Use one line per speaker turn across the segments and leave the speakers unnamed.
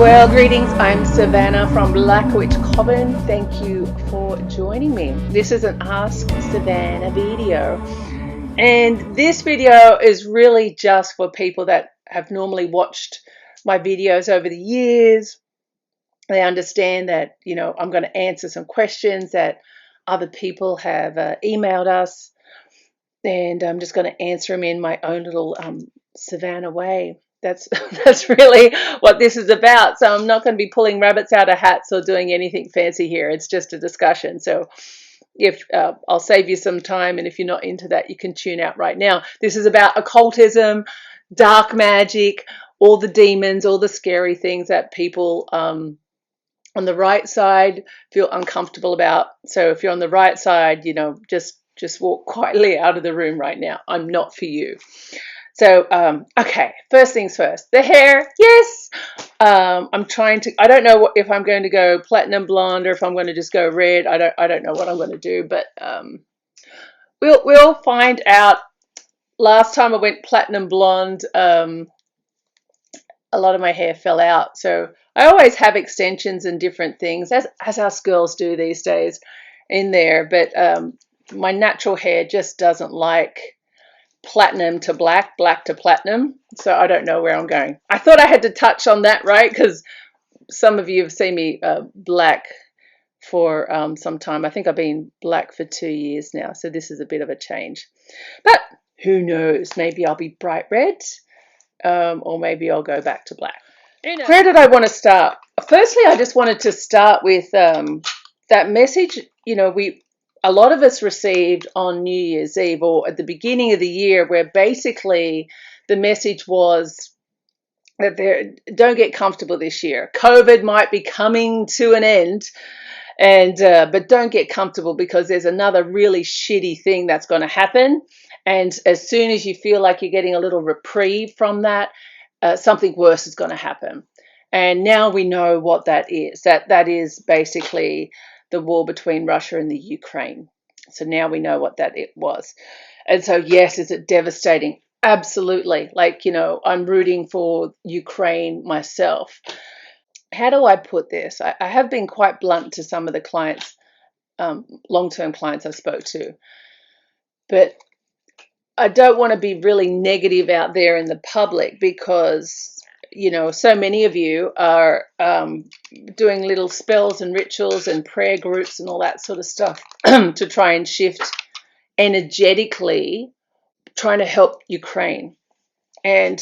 Well, greetings. I'm Savannah from Black Witch Coven. Thank you for joining me. This is an Ask Savannah video. And this video is really just for people that have normally watched my videos over the years. They understand that, I'm going to answer some questions that other people have emailed us. And I'm just going to answer them in my own little Savannah way. That's really what this is about. So I'm not going to be pulling rabbits out of hats or doing anything fancy here. It's just a discussion. So if I'll save you some time, and if you're not into that, you can tune out right now. This is about occultism, dark magic, all the demons, all the scary things that people on the right side feel uncomfortable about. So if you're on the right side, just walk quietly out of the room right now. I'm not for you. So, okay, first things first, the hair, yes. I don't know if I'm going to go platinum blonde or if I'm going to just go red. I don't know what I'm going to do, but we'll find out. Last time I went platinum blonde, a lot of my hair fell out. So I always have extensions and different things, as us girls do these days, in there. But my natural hair just doesn't like platinum to black, black to platinum. So I don't know where I'm going. I thought I had to touch on that, right? Because some of you have seen me black for some time. I think I've been black for 2 years now. So this is a bit of a change. But who knows? Maybe I'll be bright red, or maybe I'll go back to black. Where did I want to start? Firstly, I just wanted to start with that message, a lot of us received on New Year's Eve or at the beginning of the year, where basically the message was that don't get comfortable this year. COVID might be coming to an end, but don't get comfortable because there's another really shitty thing that's going to happen. And as soon as you feel like you're getting a little reprieve from that, something worse is going to happen. And now we know what that is. That is basically the war between Russia and the Ukraine. So now we know what that it was. And so, yes, is it devastating? Absolutely. I'm rooting for Ukraine myself. How do I put this? I have been quite blunt to some of the clients, long-term clients I spoke to. But I don't want to be really negative out there in the public because so many of you are doing little spells and rituals and prayer groups and all that sort of stuff to try and shift energetically, trying to help Ukraine. And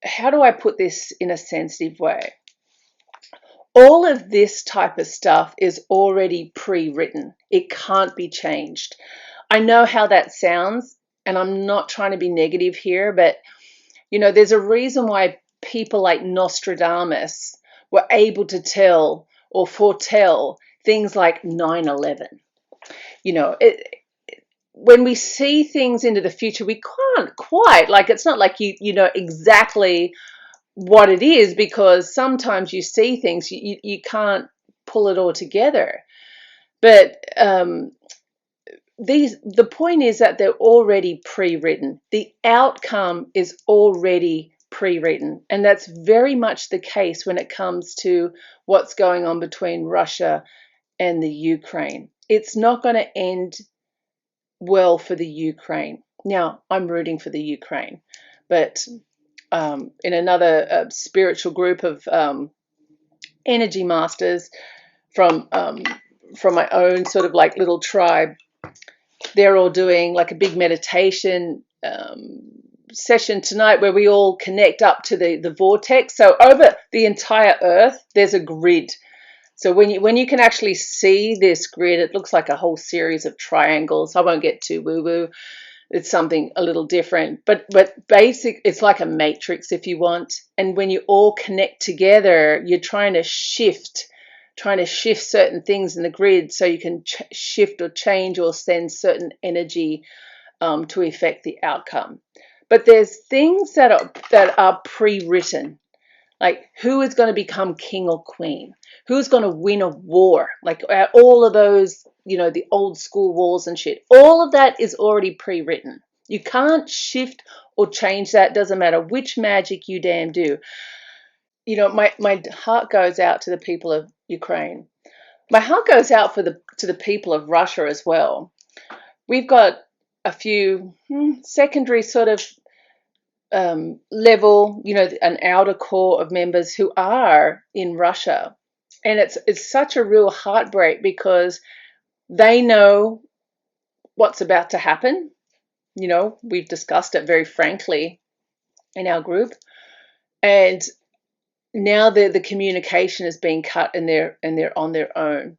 how do I put this in a sensitive way? All of this type of stuff is already pre-written. It can't be changed. I know how that sounds, and I'm not trying to be negative here, but there's a reason why people like Nostradamus were able to tell or foretell things like 9/11. When we see things into the future, we can't quite, it's not like you know exactly what it is, because sometimes you see things, you can't pull it all together. But the point is that they're already pre-written. The outcome is already pre-written, and that's very much the case when it comes to what's going on between Russia and the Ukraine. It's not going to end well for the Ukraine. Now, I'm rooting for the Ukraine, but in another spiritual group of energy masters from my own sort of little tribe, they're all doing a big meditation session tonight where we all connect up to the vortex. So over the entire earth, there's a grid. So when you can actually see this grid, it looks like a whole series of triangles. I won't get too woo-woo. It's something a little different, but it's like a matrix if you want. And when you all connect together, you're trying to shift certain things in the grid so you can shift or change or send certain energy to affect the outcome. But there's things that are pre-written, like who is going to become king or queen, who's going to win a war, all of those, the old school wars and shit. All of that is already pre-written. You can't shift or change that. Doesn't matter which magic you damn do. you know, my heart goes out to the people of Ukraine. My heart goes out to the people of Russia as well. We've got a few secondary sort of level, you know, an outer core of members who are in Russia. And it's such a real heartbreak because they know what's about to happen. You know, we've discussed it very frankly in our group. And now the communication is being cut and they're on their own.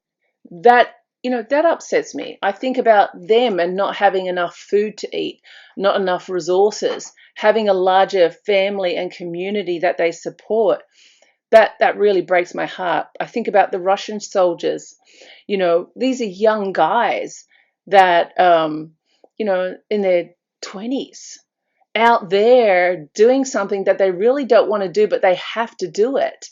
That, you know, that upsets me. I think about them and not having enough food to eat, not enough resources, having a larger family and community that they support. That really breaks my heart. I think about the Russian soldiers. You know, these are young guys that you know, in their 20s, out there doing something that they really don't want to do, but they have to do it.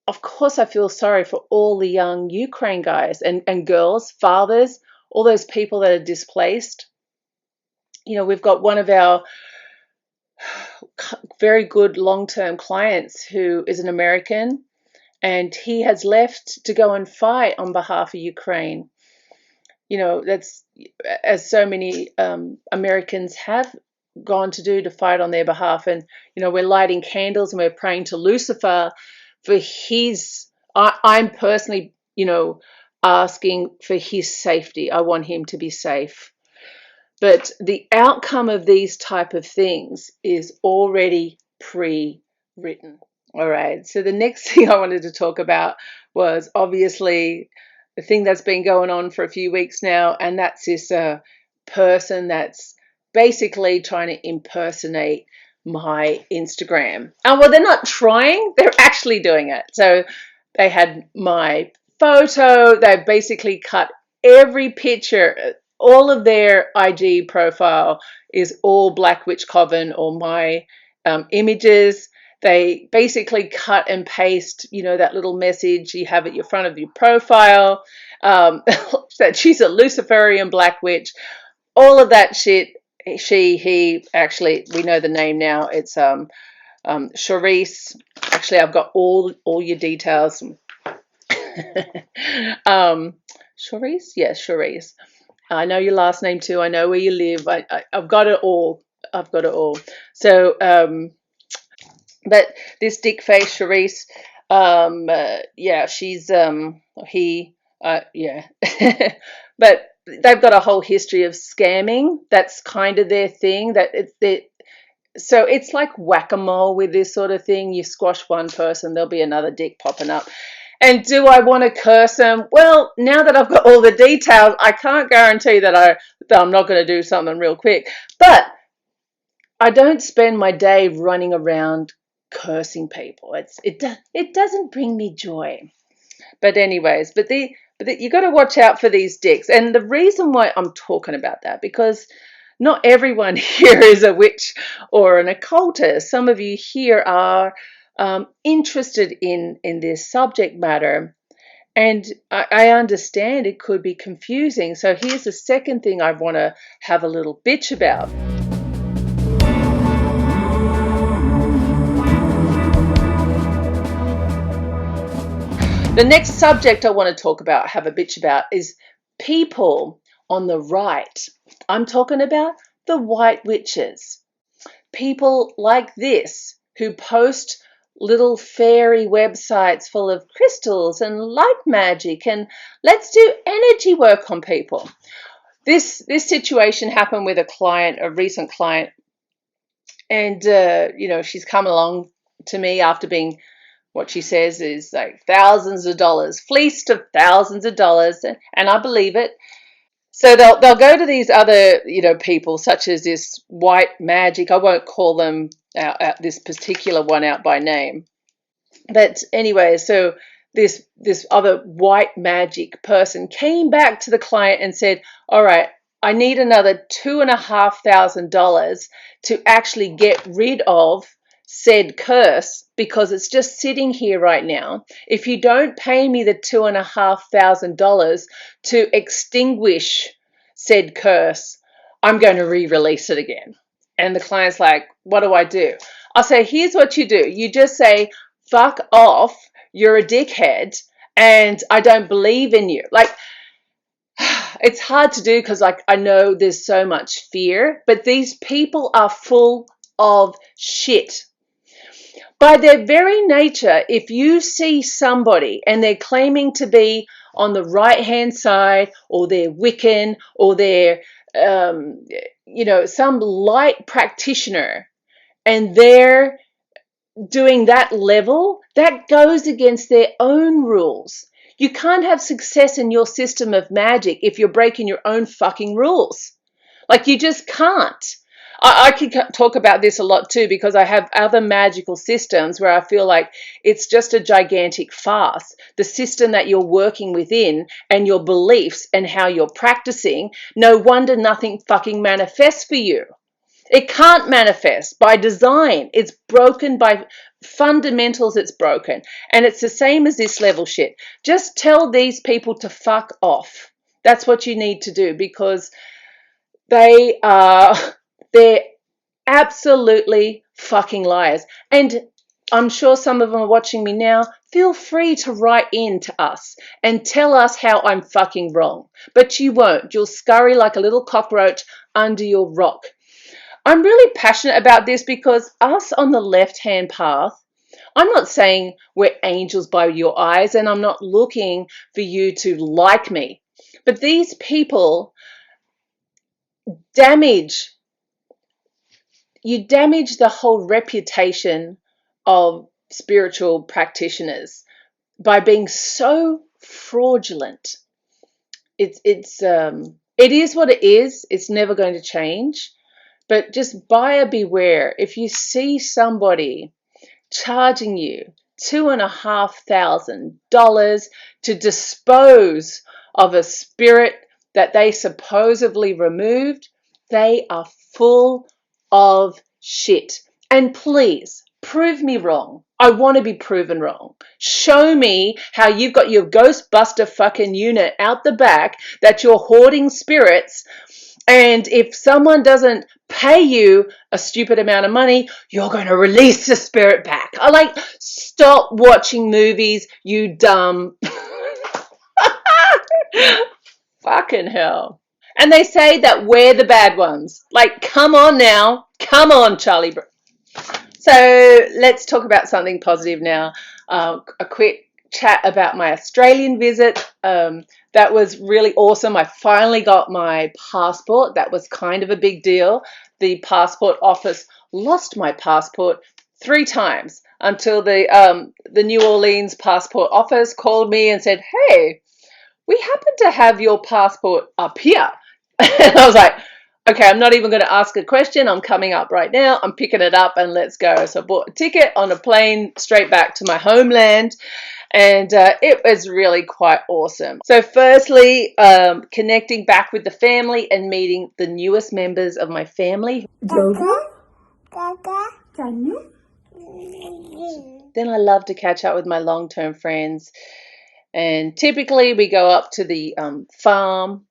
Of course, I feel sorry for all the young Ukraine guys and girls, fathers, all those people that are displaced. You know, we've got one of our very good long-term clients who is an American, and he has left to go and fight on behalf of Ukraine. You know, that's as so many Americans have gone to do, to fight on their behalf. And, you know, we're lighting candles and we're praying to Lucifer for his, I'm personally, you know, asking for his safety. I want him to be safe. But the outcome of these type of things is already pre-written. All right. So the next thing I wanted to talk about was obviously the thing that's been going on for a few weeks now, and that's this person that's basically trying to impersonate my Instagram. And well, they're not trying, they're actually doing it. So they had my photo, they basically cut every picture, all of their IG profile is all Black Witch Coven or my images. They basically cut and paste, you know, that little message you have at your front of your profile, that she's a Luciferian Black Witch, all of that shit. He, actually, we know the name now. It's Charisse. Actually, I've got all your details. Charisse? Yes, Charisse. I know your last name too. I know where you live. I've got it all. I've got it all. So, but this dick face Charisse, yeah, she's yeah, but they've got a whole history of scamming. That's kind of their thing. So it's like whack-a-mole with this sort of thing. You squash one person, there'll be another dick popping up. And do I want to curse them? Well, now that I've got all the details, I can't guarantee that I'm not going to do something real quick. But I don't spend my day running around cursing people. It doesn't bring me joy. But anyways, you got to watch out for these dicks. And the reason why I'm talking about that, because not everyone here is a witch or an occultist. Some of you here are interested in this subject matter, and I understand it could be confusing. So here's the second thing I want to have a little bitch about. The next subject I want to talk about, have a bitch about, is people on the right. I'm talking about the white witches. People like this who post little fairy websites full of crystals and light magic and let's do energy work on people. This situation happened with a recent client, and you know, she's come along to me after being, what she says is like thousands of dollars, fleeced of thousands of dollars, and I believe it. So they'll go to these other, you know, people such as this white magic. I won't call them out this particular one out by name, but anyway, so this other white magic person came back to the client and said, "All right, I need another $2,500 to actually get rid of said curse because it's just sitting here right now. If you don't pay me the $2,500 to extinguish said curse, I'm going to re-release it again." And the client's like, "What do I do?" I'll say, "Here's what you do. You just say, fuck off, you're a dickhead, and I don't believe in you. Like, it's hard to do because, like, I know there's so much fear, but these people are full of shit. By their very nature, if you see somebody and they're claiming to be on the right-hand side, or they're Wiccan, or they're, some light practitioner, and they're doing that level, that goes against their own rules. You can't have success in your system of magic if you're breaking your own fucking rules. Like, you just can't. I could talk about this a lot too, because I have other magical systems where I feel like it's just a gigantic farce. The system that you're working within and your beliefs and how you're practicing, no wonder nothing fucking manifests for you. It can't manifest by design. It's broken by fundamentals. It's broken. And it's the same as this level shit. Just tell these people to fuck off. That's what you need to do, because they're absolutely fucking liars. And I'm sure some of them are watching me now. Feel free to write in to us and tell us how I'm fucking wrong. But you won't. You'll scurry like a little cockroach under your rock. I'm really passionate about this because us on the left-hand path, I'm not saying we're angels by your eyes, and I'm not looking for you to like me. But these people damage the whole reputation of spiritual practitioners by being so fraudulent. It is what it is. It's never going to change. But just buyer beware. If you see somebody charging you $2,500 to dispose of a spirit that they supposedly removed, they are full of shit. And please, prove me wrong. I want to be proven wrong. Show me how you've got your Ghostbuster fucking unit out the back that you're hoarding spirits, and if someone doesn't pay you a stupid amount of money, you're going to release the spirit back. I like, stop watching movies, you dumb. Fucking hell. And they say that we're the bad ones. Like, come on now. Come on, Charlie. So let's talk about something positive now. A quick chat about my Australian visit. That was really awesome. I finally got my passport. That was kind of a big deal. The passport office lost my passport 3 times until the New Orleans passport office called me and said, "Hey, we happen to have your passport up here." And I was like, okay, I'm not even going to ask a question. I'm coming up right now. I'm picking it up and let's go. So I bought a ticket on a plane straight back to my homeland. And it was really quite awesome. So firstly, connecting back with the family and meeting the newest members of my family. Then I love to catch up with my long-term friends. And typically we go up to the farm.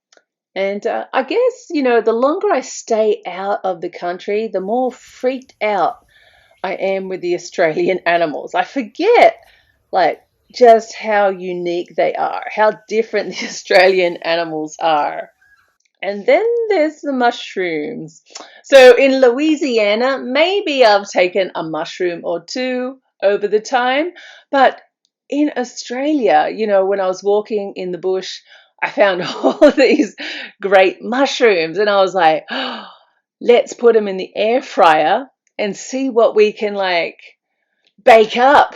And I guess, the longer I stay out of the country, the more freaked out I am with the Australian animals. I forget, just how unique they are, how different the Australian animals are. And then there's the mushrooms. So in Louisiana, maybe I've taken a mushroom or 2 over the time, but in Australia, when I was walking in the bush, I found all of these great mushrooms, and I was like, oh, let's put them in the air fryer and see what we can bake up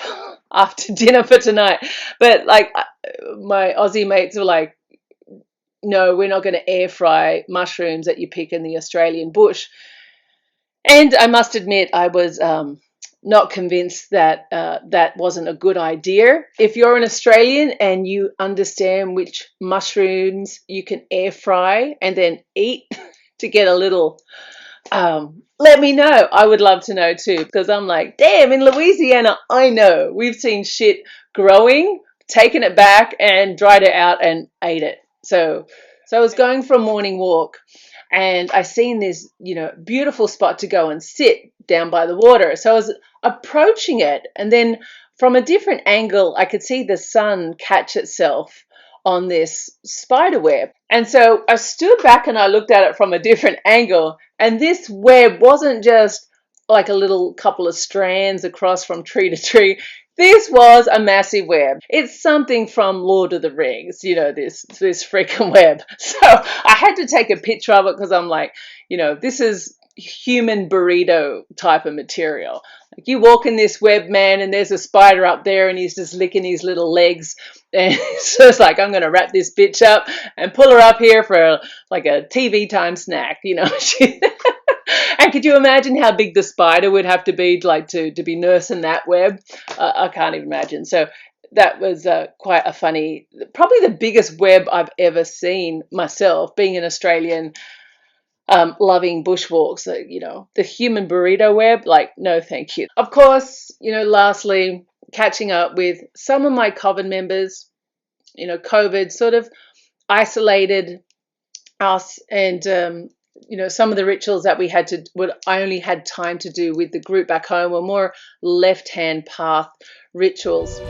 after dinner for tonight. But my Aussie mates were like, no, we're not going to air fry mushrooms that you pick in the Australian bush. And I must admit, I was not convinced that that wasn't a good idea. If you're an Australian and you understand which mushrooms you can air fry and then eat to get a little, let me know. I would love to know too, because I'm like, damn, in Louisiana, I know. We've seen shit growing, taken it back and dried it out and ate it. So I was going for a morning walk, and I seen this, beautiful spot to go and sit down by the water. So I was approaching it, and then from a different angle, I could see the sun catch itself on this spider web. And so I stood back and I looked at it from a different angle, and this web wasn't just like a little couple of strands across from tree to tree. This was a massive web. It's something from Lord of the Rings, this freaking web. So I had to take a picture of it because I'm like, this is human burrito type of material. Like, you walk in this web, man, and there's a spider up there and he's just licking his little legs. And so it's like, I'm going to wrap this bitch up and pull her up here for like a TV time snack, And could you imagine how big the spider would have to be to be nursing that web? I can't even imagine. So that was quite a funny, probably the biggest web I've ever seen myself, being an Australian, loving bushwalks. The human burrito web, like, no thank you. Of course, lastly, catching up with some of my coven members. COVID sort of isolated us, and some of the rituals that I only had time to do with the group back home were more left-hand path rituals.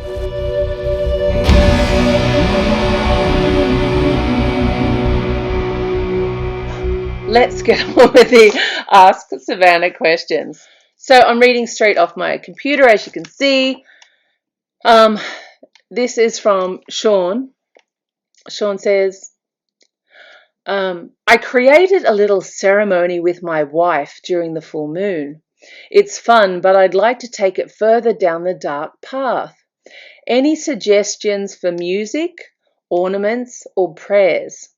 Let's get on with the Ask Savannah questions. So I'm reading straight off my computer, as you can see. This is from Sean. Sean says, I created a little ceremony with my wife during the full moon. It's fun, but I'd like to take it further down the dark path. Any suggestions for music, ornaments, or prayers?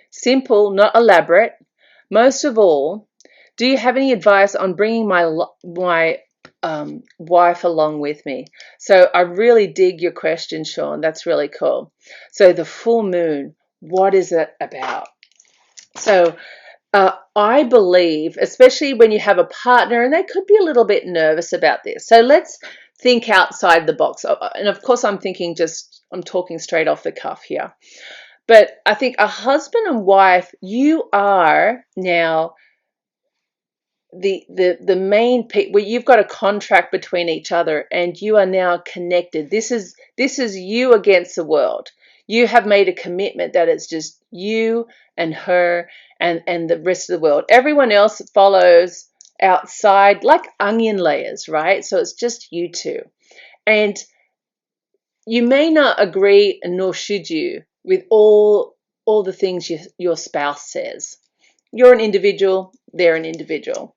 Simple, not elaborate. Most of all, do you have any advice on bringing my wife along with me? So I really dig your question, Sean. That's really cool. So the full moon, what is it about? So I believe, especially when you have a partner, and they could be a little bit nervous about this. So let's think outside the box. And of course, I'm talking straight off the cuff here. But I think a husband and wife, you are now the main people. You've got a contract between each other, and you are now connected. This is you against the world. You have made a commitment that it's just you and her and the rest of the world. Everyone else follows outside like onion layers, right? So it's just you two. And you may not agree, nor should you, with all the things your spouse says. You're an individual, they're an individual.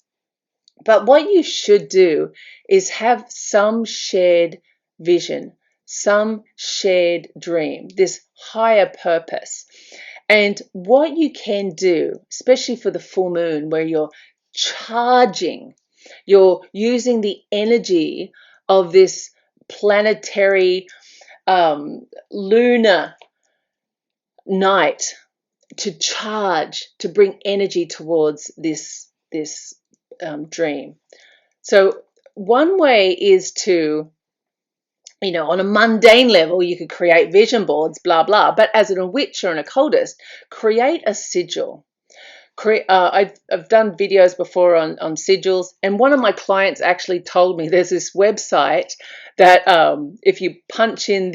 But what you should do is have some shared vision, some shared dream, this higher purpose. And what you can do, especially for the full moon, where you're charging, you're using the energy of this planetary lunar night to charge, to bring energy towards this dream. So one way is to, on a mundane level, you could create vision boards, blah, blah. But as a witch or an occultist, create a sigil. I've done videos before on sigils, and one of my clients actually told me there's this website that if you punch in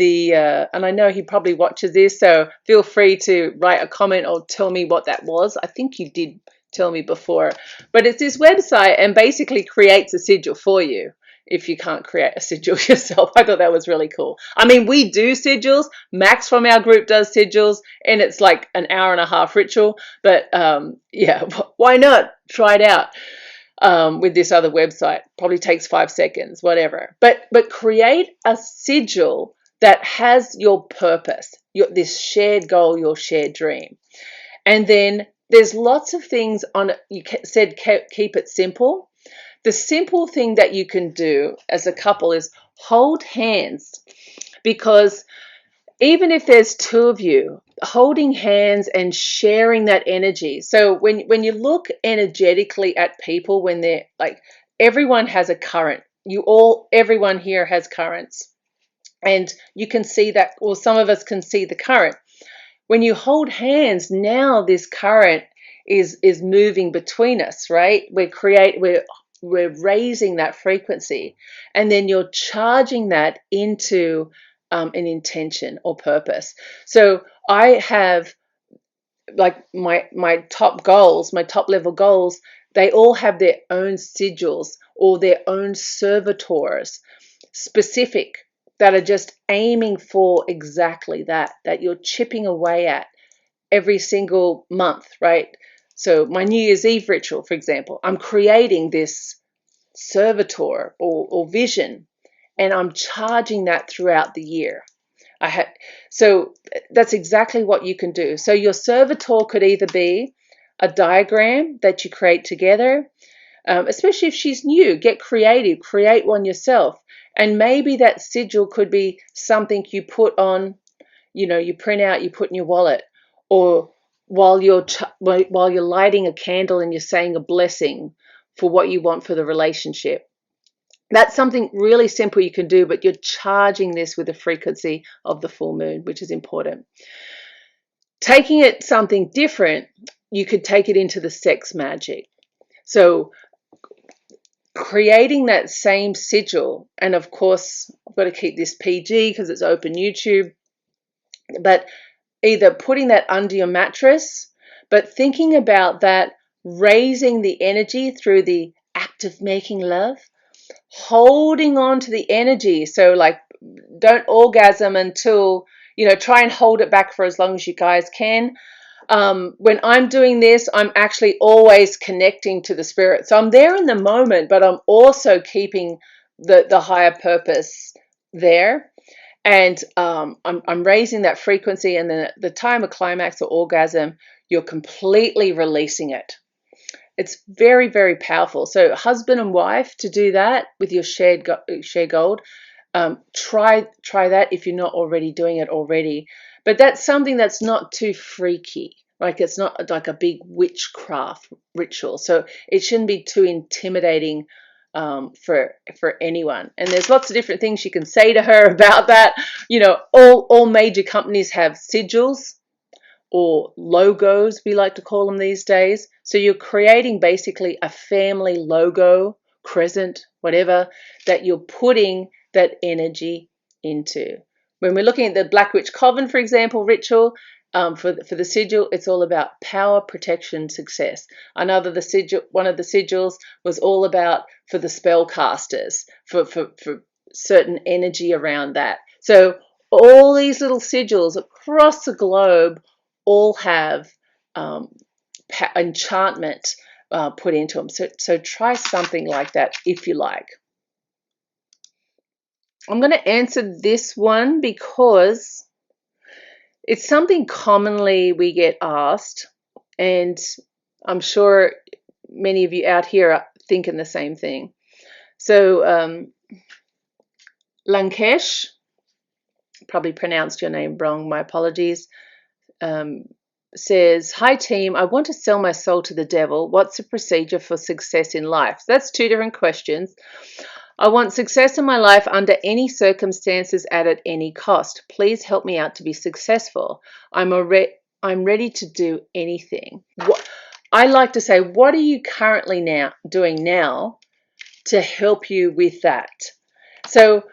and I know he probably watches this, so feel free to write a comment or tell me what that was. I think you did tell me before, but it's this website and basically creates a sigil for you if you can't create a sigil yourself. I thought that was really cool. I mean, we do sigils. Max from our group does sigils, and it's like an hour and a half ritual. But yeah, why not try it out with this other website? Probably takes 5 seconds, whatever. But create a sigil that has your purpose, this shared goal, your shared dream. And then there's lots of things on it. You said keep it simple. The simple thing that you can do as a couple is hold hands, because even if there's two of you, holding hands and sharing that energy. So when you look energetically at people, when they're like, everyone has a current. Everyone here has currents, and you can see that, or some of us can see the current. When you hold hands, now this current is moving between us, right? We're raising that frequency, and then you're charging that into an intention or purpose. So I have, like, my top goals, my top level goals, they all have their own sigils or their own servitors, specific, that are just aiming for exactly that you're chipping away at every single month, right? So my New Year's Eve ritual, for example, I'm creating this servitor or vision, and I'm charging that throughout the year. So that's exactly what you can do. So your servitor could either be a diagram that you create together, especially if she's new. Get creative, create one yourself, and maybe that sigil could be something you put on, you print out, you put in your wallet, or while you're lighting a candle and you're saying a blessing for what you want for the relationship. That's something really simple you can do, but you're charging this with the frequency of the full moon, which is important. Taking it something different, you could take it into the sex magic. So creating that same sigil, and of course, I've got to keep this PG because it's open YouTube, but either putting that under your mattress, but thinking about that, raising the energy through the act of making love, holding on to the energy. So, like, don't orgasm until, try and hold it back for as long as you guys can. When I'm doing this, I'm actually always connecting to the spirit. So I'm there in the moment, but I'm also keeping the higher purpose there. And I'm raising that frequency, and then at the time of climax or orgasm, you're completely releasing it. It's very, very powerful. So husband and wife, to do that with your shared gold, try that if you're not already doing it already. But that's something that's not too freaky. Like, it's not like a big witchcraft ritual. So it shouldn't be too intimidating for anyone. And there's lots of different things you can say to her about that. All major companies have sigils, or logos, we like to call them these days. So you're creating basically a family logo, crescent, whatever, that you're putting that energy into. When we're looking at the Black Witch Coven, for example, ritual, for the sigil, it's all about power, protection, success. I know that one of the sigils was all about for the spellcasters, for certain energy around that. So all these little sigils across the globe all have enchantment put into them. So try something like that if you like. I'm going to answer this one because it's something commonly we get asked, and I'm sure many of you out here are thinking the same thing. So Lankesh, probably pronounced your name wrong, my apologies, says, "Hi team, I want to sell my soul to the devil. What's the procedure for success in life?" So that's two different questions. "I want success in my life under any circumstances at any cost. Please help me out to be successful. I'm ready to do anything." I like to say, what are you currently doing now to help you with that? So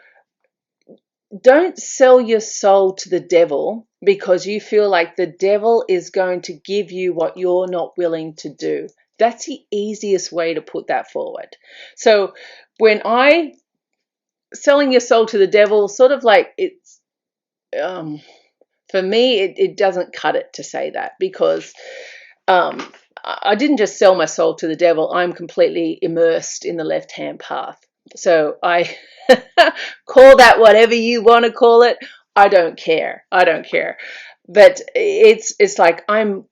don't sell your soul to the devil because you feel like the devil is going to give you what you're not willing to do. That's the easiest way to put that forward. So when selling your soul to the devil, sort of like, it's for me, it doesn't cut it to say that, because I didn't just sell my soul to the devil. I'm completely immersed in the left-hand path. So I call that whatever you want to call it. I don't care. But it's like I'm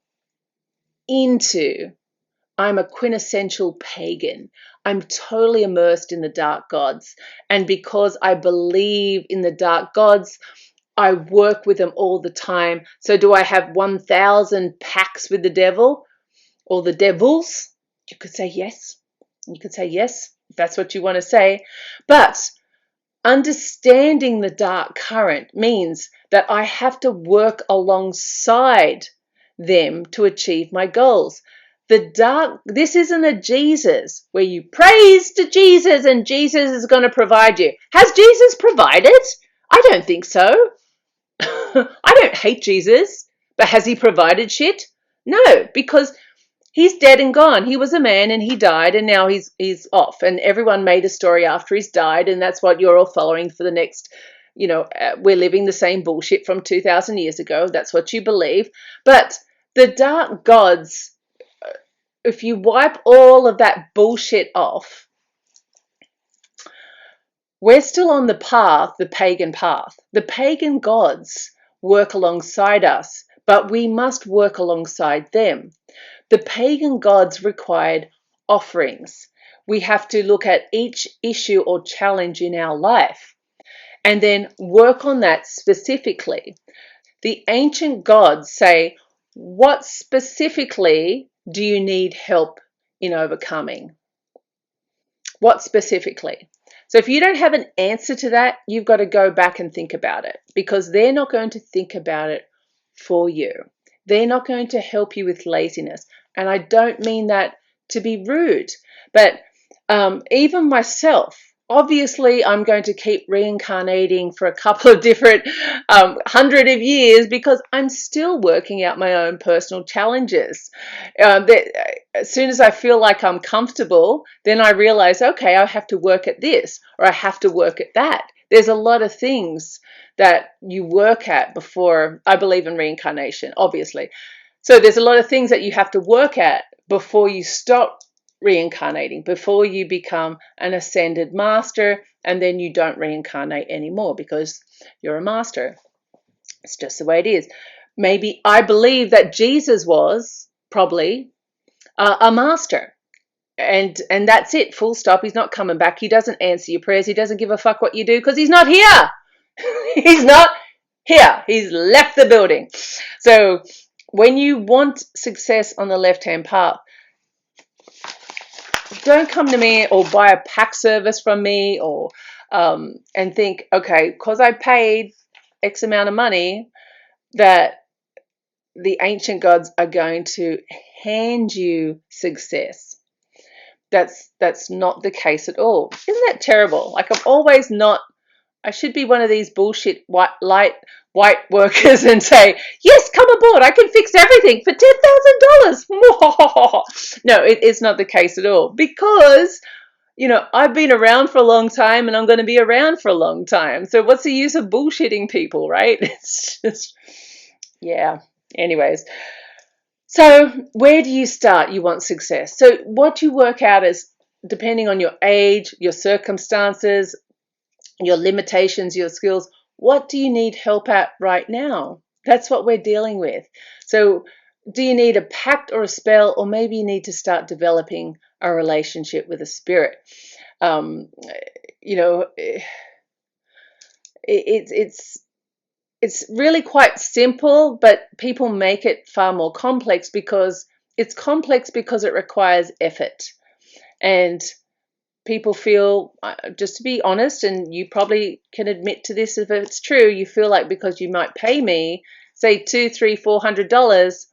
a quintessential pagan. I'm totally immersed in the dark gods. And because I believe in the dark gods, I work with them all the time. So do I have 1,000 pacts with the devil or the devils? You could say yes. You could say yes, if that's what you want to say. But understanding the dark current means that I have to work alongside them to achieve my goals. This isn't a Jesus where you praise to Jesus and Jesus is going to provide you. Has Jesus provided? I don't think so. I don't hate Jesus, but has he provided shit? No, because he's dead and gone. He was a man and he died, and now he's off. And everyone made a story after he's died, and that's what you're all following for the next, we're living the same bullshit from 2,000 years ago. That's what you believe. But the dark gods, if you wipe all of that bullshit off, we're still on the path, the pagan path. The pagan gods work alongside us, but we must work alongside them. The pagan gods required offerings. We have to look at each issue or challenge in our life and then work on that specifically. The ancient gods say, what specifically do you need help in overcoming? What specifically? So if you don't have an answer to that, you've got to go back and think about it, because they're not going to think about it for you. They're not going to help you with laziness. And I don't mean that to be rude, but even myself, obviously I'm going to keep reincarnating for a couple of different 100 of years, because I'm still working out my own personal challenges. As soon as I feel like I'm comfortable, then I realize, okay, I have to work at this, or I have to work at that. There's a lot of things that you work at before. I believe in reincarnation, obviously. So there's a lot of things that you have to work at before you stop reincarnating, before you become an ascended master, and then you don't reincarnate anymore because you're a master. It's just the way it is. Maybe I believe that Jesus was probably a master. And that's it, full stop. He's not coming back. He doesn't answer your prayers. He doesn't give a fuck what you do, because he's not here. He's not here. He's left the building. So when you want success on the left-hand path, don't come to me or buy a pack service from me, or and think, okay, because I paid X amount of money, that the ancient gods are going to hand you success. That's not the case at all. Isn't that terrible? Like, I should be one of these bullshit white workers and say, yes, come aboard, I can fix everything for $10,000. No, it's not the case at all, because I've been around for a long time, and I'm going to be around for a long time. So what's the use of bullshitting people, right? It's just, yeah. Anyways, so where do you start? You want success. So what you work out is, depending on your age, your circumstances, your limitations, your skills, what do you need help at right now? That's what we're dealing with. So do you need a pact or a spell, or maybe you need to start developing a relationship with a spirit? It's really quite simple, but people make it far more complex, because it's complex because it requires effort. And people feel, just to be honest, and you probably can admit to this if it's true, you feel like because you might pay me, say $200, $300, $400,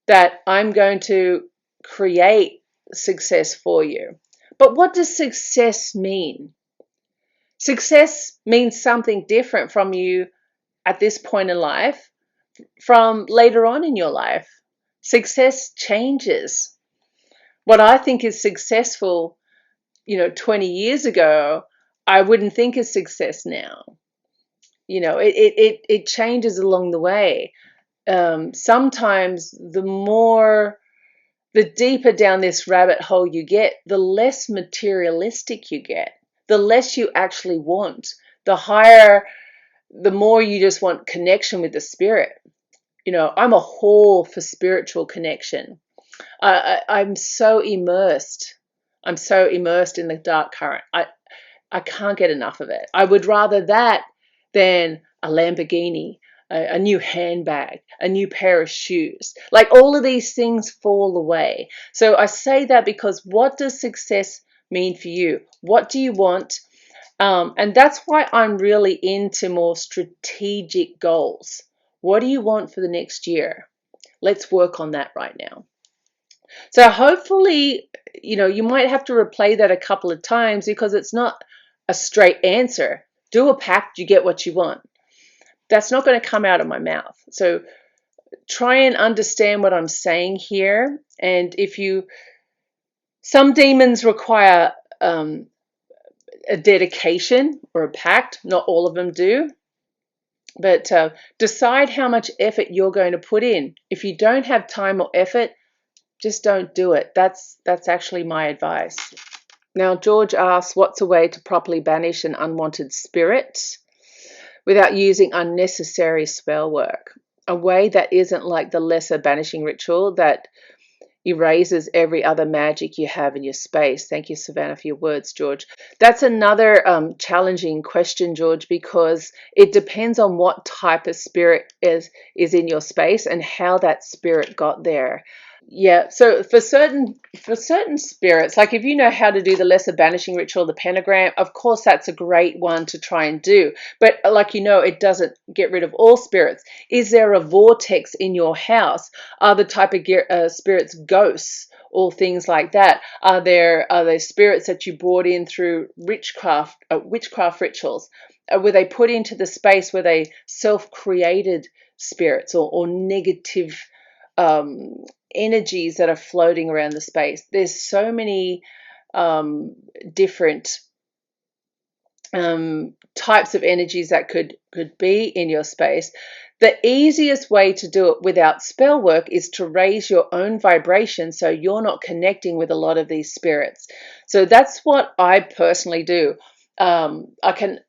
that I'm going to create success for you. But what does success mean? Success means something different from you at this point in life from later on in your life. Success changes. What I think is successful 20 years ago, I wouldn't think is success now. It changes along the way. Sometimes the deeper down this rabbit hole you get, the less materialistic you get, the less you actually want, the more you just want connection with the spirit. I'm a whore for spiritual connection. I'm so immersed. I'm so immersed in the dark current. I can't get enough of it. I would rather that than a Lamborghini, a new handbag, a new pair of shoes. Like, all of these things fall away. So I say that because, what does success mean for you? What do you want? And that's why I'm really into more strategic goals. What do you want for the next year? Let's work on that right now. So hopefully, you might have to replay that a couple of times because it's not a straight answer. Do a pact, you get what you want. That's not going to come out of my mouth. So try and understand what I'm saying here. And some demons require a dedication or a pact. Not all of them do. But decide how much effort you're going to put in. If you don't have time or effort, just don't do it. That's actually my advice. Now, George asks, what's a way to properly banish an unwanted spirit without using unnecessary spell work? A way that isn't like the lesser banishing ritual that erases every other magic you have in your space. Thank you, Savannah, for your words, George. That's another challenging question, George, because it depends on what type of spirit is in your space and how that spirit got there. Yeah, so for certain spirits, like if you know how to do the lesser banishing ritual, the pentagram, of course that's a great one to try and do. But like it doesn't get rid of all spirits. Is there a vortex in your house? Are the type of spirits ghosts or things like that? Are there spirits that you brought in through witchcraft rituals? Were they put into the space? Were they self-created spirits or negative energies that are floating around the space? There's so many different types of energies that could be in your space. The easiest way to do it without spell work is to raise your own vibration so you're not connecting with a lot of these spirits. So that's what I personally do. I can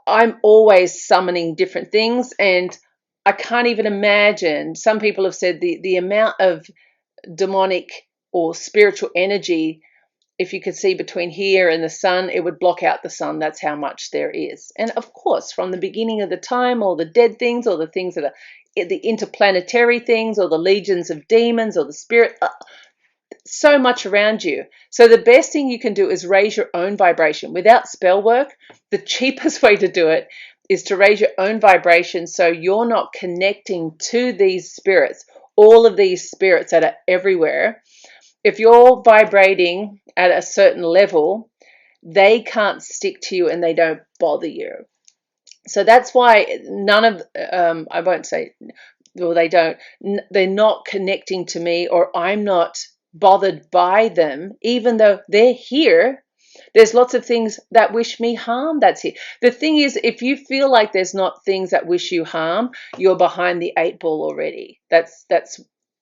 I'm always summoning different things, and I can't even imagine. Some people have said the amount of demonic or spiritual energy, if you could see between here and the sun, it would block out the sun. That's how much there is. And of course, from the beginning of the time, all the dead things, or the things that are the interplanetary things, or the legions of demons, or the spirit, so much around you. So the best thing you can do is raise your own vibration without spell work. The cheapest way to do it is to raise your own vibration so you're not connecting to these spirits, all of these spirits that are everywhere. If you're vibrating at a certain level, they can't stick to you and they don't bother you. So that's why none of, I won't say, well, they're not connecting to me, or I'm not bothered by them, even though they're here. There's lots of things that wish me harm that's here. The thing is, if you feel like there's not things that wish you harm, you're behind the 8 ball already. That's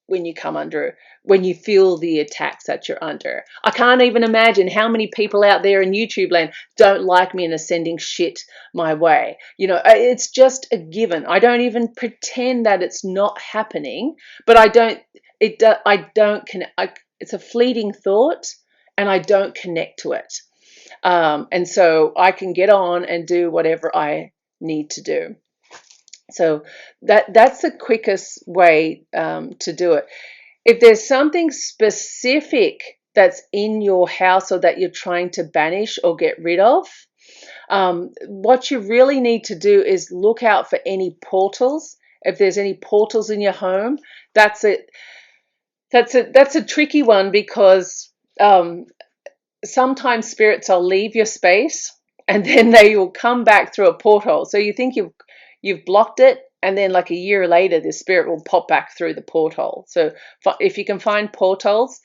when you come under, when you feel the attacks that you're under. I can't even imagine how many people out there in YouTube land don't like me and are sending shit my way. It's just a given. I don't even pretend that it's not happening, but I don't connect. It's a fleeting thought, and I don't connect to it. And so I can get on and do whatever I need to do. So that's the quickest way to do it. If there's something specific that's in your house or that you're trying to banish or get rid of, what you really need to do is look out for any portals. If there's any portals in your home, that's it. That's a tricky one, because sometimes spirits will leave your space and then they will come back through a porthole. So you think you've blocked it, and then like a year later, the spirit will pop back through the porthole. So if you can find portholes,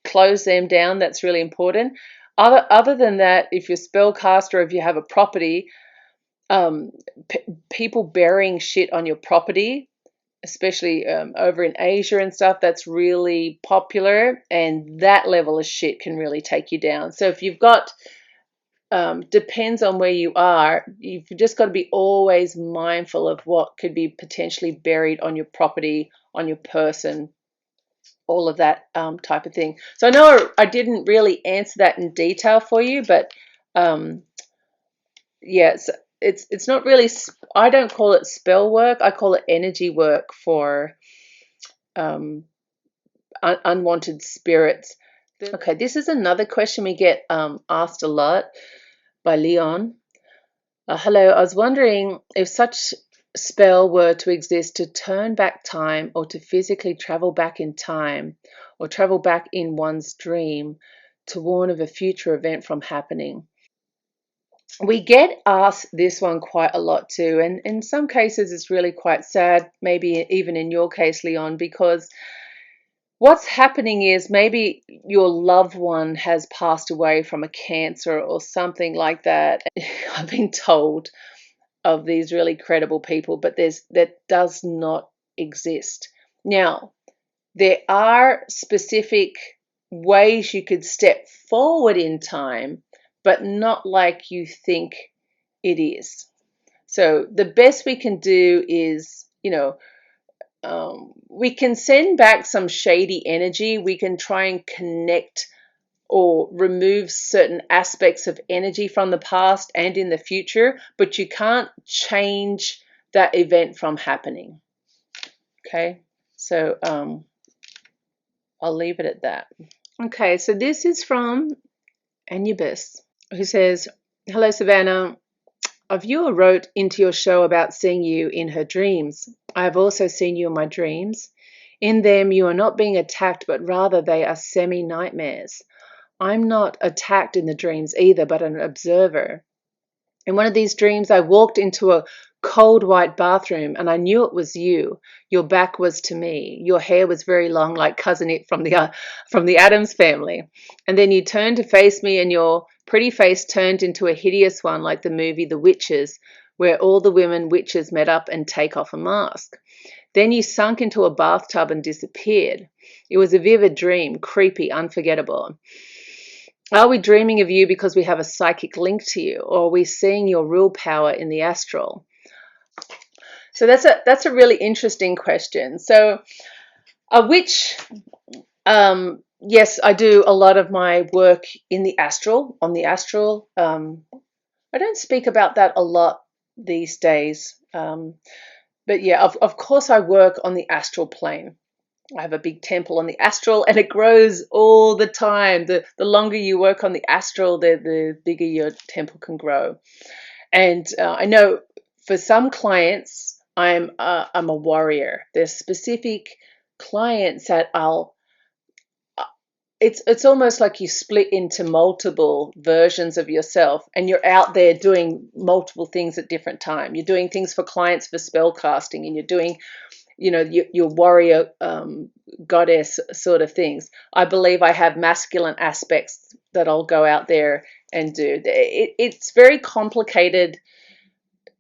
close them down. That's really important. Other than that, if you're spellcaster, or if you have a property, people burying shit on your property, especially over in Asia and stuff, that's really popular, and that level of shit can really take you down. So if you've got, depends on where you are, you've just got to be always mindful of what could be potentially buried on your property, on your person, all of that type of thing. So I know I didn't really answer that in detail for you, but yes, it's not really, I don't call it spell work, I call it energy work for unwanted spirits. Okay, this is another question we get asked a lot by Leon. Hello, I was wondering if such spell were to exist to turn back time or to physically travel back in time or travel back in one's dream to warn of a future event from happening. We get asked this one quite a lot too, and in some cases it's really quite sad, maybe even in your case, Leon, because what's happening is maybe your loved one has passed away from a cancer or something like that. I've been told of these really credible people, but that does not exist. Now, there are specific ways you could step forward in time, but not like you think it is. So the best we can do is, we can send back some shady energy. We can try and connect or remove certain aspects of energy from the past and in the future, but you can't change that event from happening. Okay, so I'll leave it at that. Okay, so this is from Anubis, who says, "Hello, Savannah. A viewer wrote into your show about seeing you in her dreams. I have also seen you in my dreams. In them, you are not being attacked, but rather they are semi-nightmares. I'm not attacked in the dreams either, but an observer. In one of these dreams, I walked into a cold white bathroom and I knew it was you. Your back was to me. Your hair was very long, like Cousin It from the Addams Family. And then you turned to face me and your pretty face turned into a hideous one like the movie The Witches, where all the women witches met up and take off a mask. Then you sunk into a bathtub and disappeared. It was a vivid dream, creepy, unforgettable. Are we dreaming of you because we have a psychic link to you, or are we seeing your real power in the astral?" So that's a really interesting question. So a witch, yes, I do a lot of my work in the astral, on the astral. I don't speak about that a lot these days. But yeah, of course I work on the astral plane. I have a big temple on the astral and it grows all the time. The longer you work on the astral, the bigger your temple can grow. And I know for some clients, I'm a warrior. There's specific clients that it's almost like you split into multiple versions of yourself and you're out there doing multiple things at different time. You're doing things for clients for spell casting, and you're doing your warrior goddess sort of things. I believe I have masculine aspects that I'll go out there and do. It's very complicated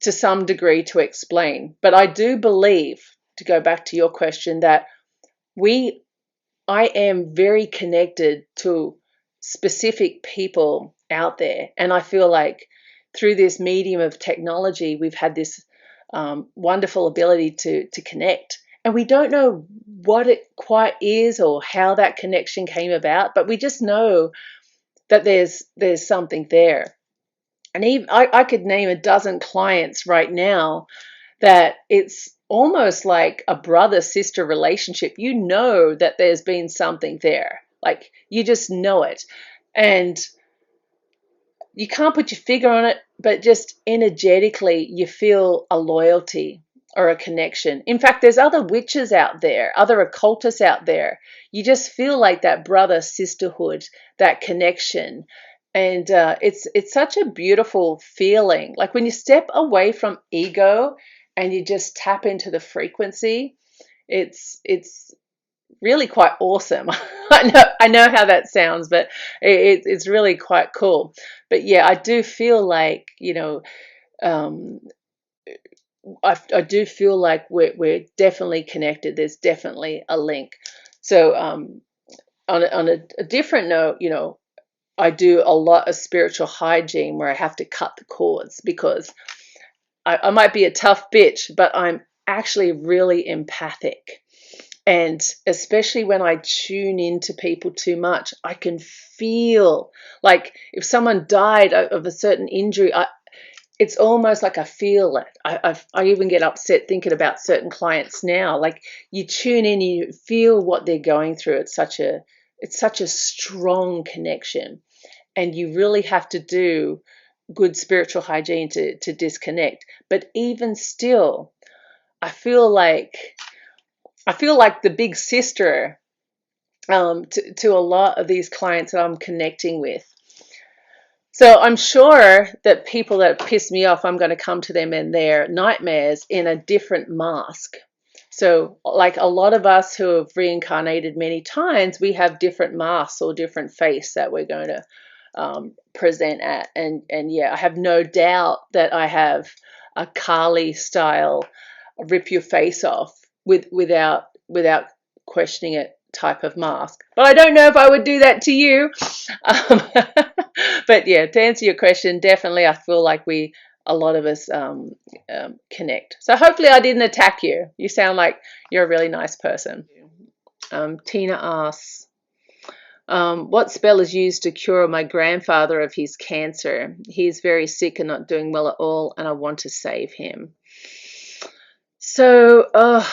to some degree to explain, but I do believe, to go back to your question, that I am very connected to specific people out there, and I feel like through this medium of technology, we've had this wonderful ability to connect. And we don't know what it quite is or how that connection came about, but we just know that there's something there. And even I could name a dozen clients right now that it's almost like a brother-sister relationship. You know that there's been something there. Like, you just know it. And you can't put your figure on it, but just energetically you feel a loyalty or a connection. In fact, there's other witches out there, other occultists out there. You just feel like that brother sisterhood, that connection. And it's such a beautiful feeling. Like when you step away from ego and you just tap into the frequency, it's really quite awesome. I know how that sounds, but it's really quite cool. But yeah, I do feel like, I do feel like we're definitely connected. There's definitely a link. So on a different note, I do a lot of spiritual hygiene where I have to cut the cords, because I might be a tough bitch, but I'm actually really empathic. And especially when I tune into people too much, I can feel like if someone died of a certain injury, it's almost like I feel it. I even get upset thinking about certain clients now. Like, you tune in, you feel what they're going through. It's such a strong connection, and you really have to do good spiritual hygiene to disconnect. But even still, I feel like the big sister to a lot of these clients that I'm connecting with. So I'm sure that people that piss me off, I'm going to come to them in their nightmares in a different mask. So like a lot of us who have reincarnated many times, we have different masks or different face that we're going to present at. And yeah, I have no doubt that I have a Kali style rip your face off without questioning it type of mask. But I don't know if I would do that to you. Um, but yeah, to answer your question, definitely I feel like a lot of us connect. So hopefully I didn't attack you. You sound like you're a really nice person. Tina asks, what spell is used to cure my grandfather of his cancer? He's very sick and not doing well at all, and I want to save him. So,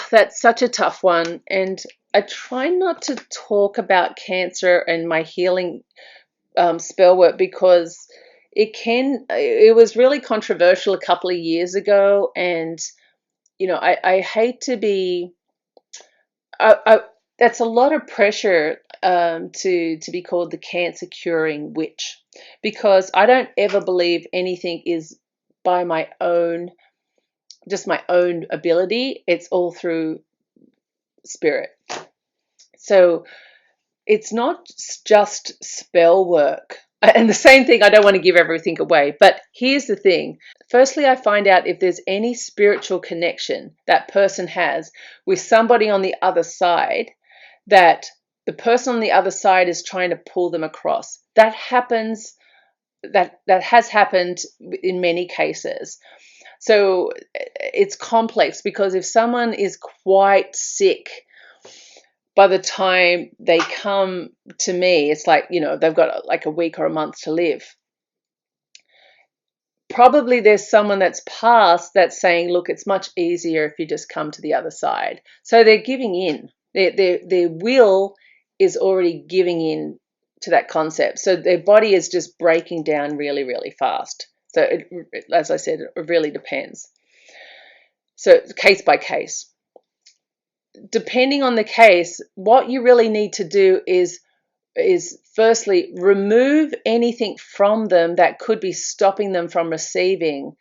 that's such a tough one. And I try not to talk about cancer and my healing spell work because it was really controversial a couple of years ago. And, I hate to be, that's a lot of pressure to be called the cancer curing witch, because I don't ever believe anything is by my own ability. It's all through spirit. So it's not just spell work. And the same thing, I don't want to give everything away, but here's the thing. Firstly, I find out if there's any spiritual connection that person has with somebody on the other side, that the person on the other side is trying to pull them across. That happens, that has happened in many cases. So it's complex, because if someone is quite sick, by the time they come to me, it's like, they've got like a week or a month to live. Probably there's someone that's passed that's saying, look, it's much easier if you just come to the other side. So they're giving in. Their will is already giving in to that concept. So their body is just breaking down really, really fast. So as I said, it really depends. So case by case. Depending on the case, what you really need to do is firstly remove anything from them that could be stopping them from receiving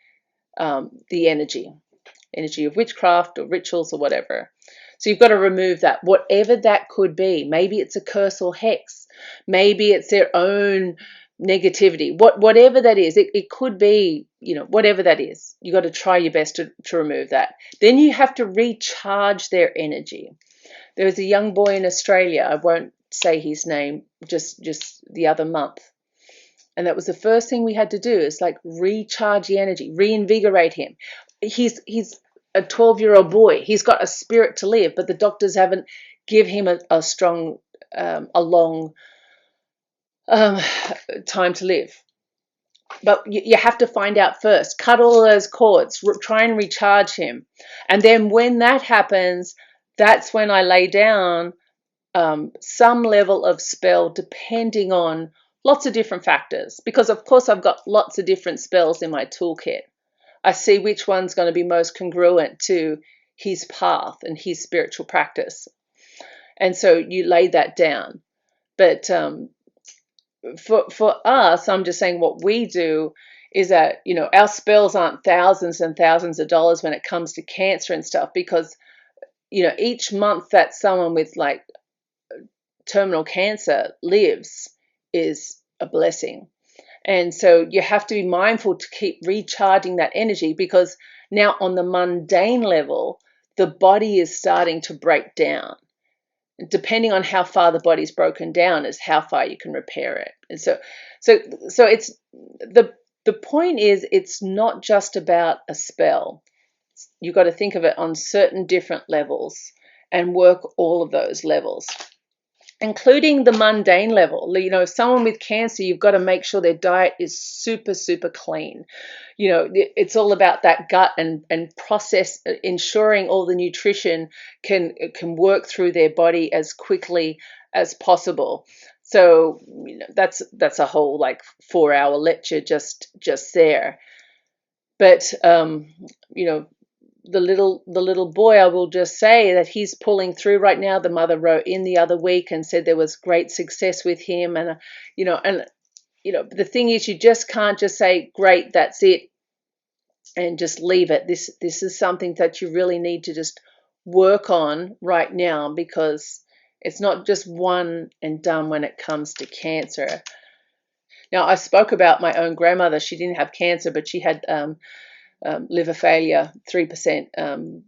the energy of witchcraft or rituals or whatever. So you've got to remove that, whatever that could be. Maybe it's a curse or hex. Maybe it's their own negativity. Whatever that is, it could be, whatever that is. You've got to try your best to remove that. Then you have to recharge their energy. There was a young boy in Australia, I won't say his name, just the other month. And that was the first thing we had to do, is like recharge the energy, reinvigorate him. He's a 12-year-old boy. He's got a spirit to live, but the doctors haven't give him a strong, a long time to live. But you have to find out first. Cut all those cords. Try and recharge him. And then when that happens, that's when I lay down some level of spell, depending on lots of different factors. Because, of course, I've got lots of different spells in my toolkit. I see which one's going to be most congruent to his path and his spiritual practice. And so you lay that down. But for us, I'm just saying what we do is that, our spells aren't thousands and thousands of dollars when it comes to cancer and stuff, because, each month that someone with like terminal cancer lives is a blessing. And so you have to be mindful to keep recharging that energy, because now on the mundane level, the body is starting to break down. Depending on how far the body's broken down is how far you can repair it. And so it's the point is, it's not just about a spell. You've got to think of it on certain different levels and work all of those levels, including the mundane level. Someone with cancer, you've got to make sure their diet is super, super clean. It's all about that gut and process, ensuring all the nutrition can work through their body as quickly as possible. So that's a whole like 4-hour lecture just there. But little boy, I will just say that he's pulling through right now. The mother wrote in the other week and said there was great success with him, and the thing is, you just can't just say great, that's it, and just leave it. This is something that you really need to just work on right now, because it's not just one and done when it comes to cancer. Now, I spoke about my own grandmother. She didn't have cancer, but she had liver failure, 3%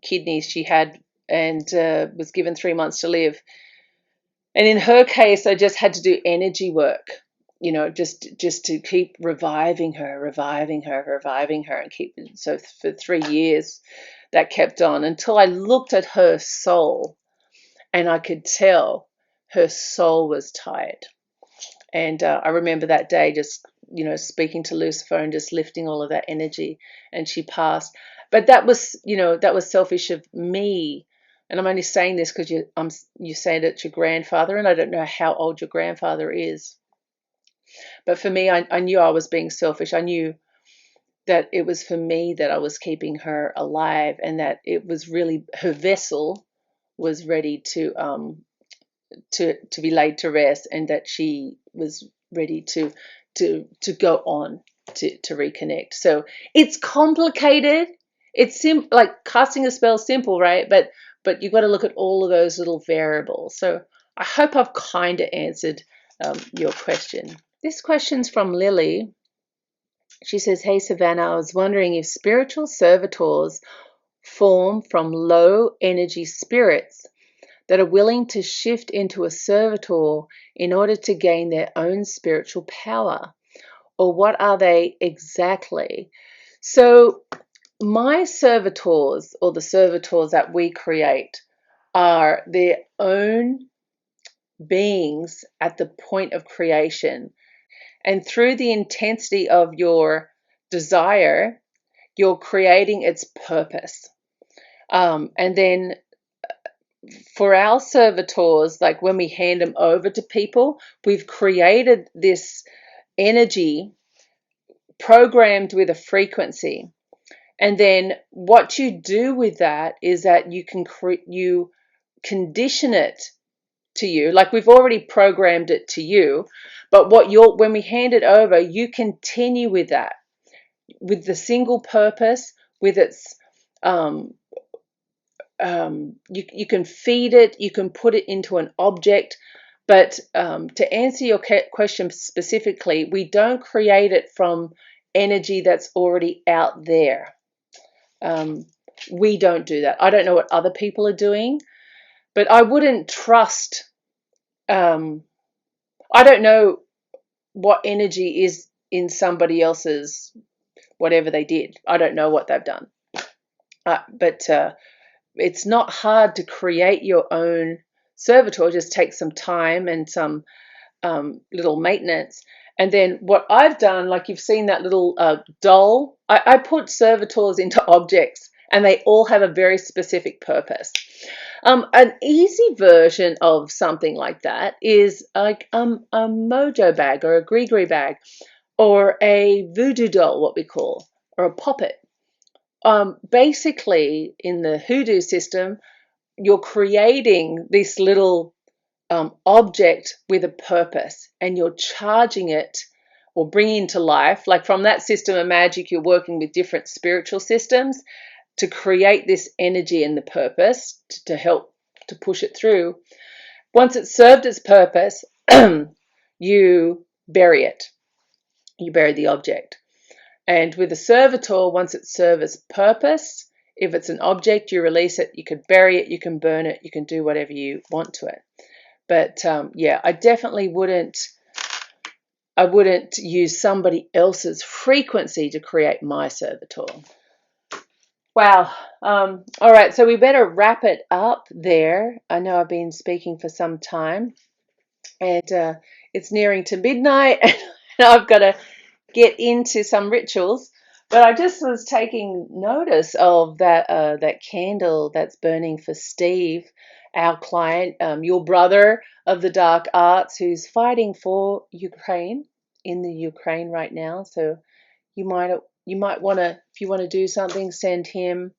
kidneys she had, and was given 3 months to live. And in her case, I just had to do energy work, just to keep reviving her, and keep. So for 3 years, that kept on until I looked at her soul, and I could tell her soul was tired. And I remember that day just, speaking to Lucifer and just lifting all of that energy, and she passed. But that was selfish of me. And I'm only saying this because you said it's your grandfather, and I don't know how old your grandfather is. But for me, I knew I was being selfish. I knew that it was for me that I was keeping her alive, and that it was really her vessel was ready to be laid to rest, and that she was ready to go on to reconnect. So it's complicated. It's like casting a spell is simple, right? But you've got to look at all of those little variables. So I hope I've kind of answered your question. This question's from Lily. She says, "Hey Savannah, I was wondering if spiritual servitors form from low energy spirits that are willing to shift into a servitor in order to gain their own spiritual power, or what are they exactly?" So my servitors, or the servitors that we create, are their own beings at the point of creation. And through the intensity of your desire, you're creating its purpose. And then for our servitors, like when we hand them over to people, we've created this energy programmed with a frequency. And then what you do with that is that you condition it to you, like we've already programmed it to you, but when we hand it over, you continue with that, with the single purpose, with its you can feed it, you can put it into an object. But to answer your question specifically, we don't create it from energy that's already out there. We don't do that. I don't know what other people are doing, but I wouldn't trust. I don't know what energy is in somebody else's, whatever they did. I don't know what they've done. But it's not hard to create your own servitor. Just take some time and some little maintenance. And then what I've done, like you've seen that little doll, I put servitors into objects, and they all have a very specific purpose. An easy version of something like that is like a mojo bag, or a gree bag, or a voodoo doll, what we call, or a poppet. Basically, in the hoodoo system, you're creating this little object with a purpose, and you're charging it or bringing to life. Like from that system of magic, you're working with different spiritual systems to create this energy and the purpose to help to push it through. Once it's served its purpose, you bury it. You bury the object. And with a servitor, once it's served its purpose, if it's an object, you release it. You could bury it, you can burn it, you can do whatever you want to it. But yeah, I definitely wouldn't use somebody else's frequency to create my servitor. Wow. All right, so we better wrap it up there. I know I've been speaking for some time, and it's nearing to midnight, and I've got to get into some rituals. But I just was taking notice of that candle that's burning for Steve, our client, your brother of the dark arts, who's fighting for Ukraine, in the Ukraine right now. So you might you might want to, if you want to do something, send him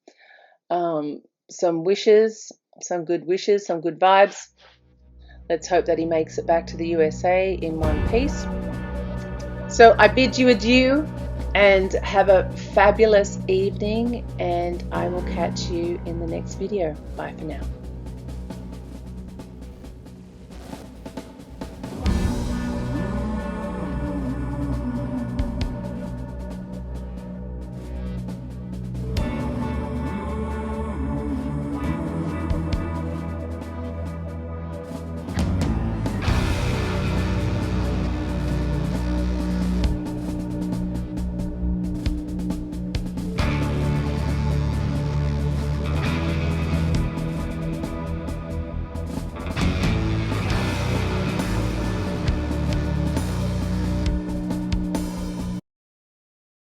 some wishes, some good wishes, some good vibes. Let's hope that he makes it back to the USA in one piece. So I bid you adieu and have a fabulous evening, and I will catch you in the next video. Bye for now.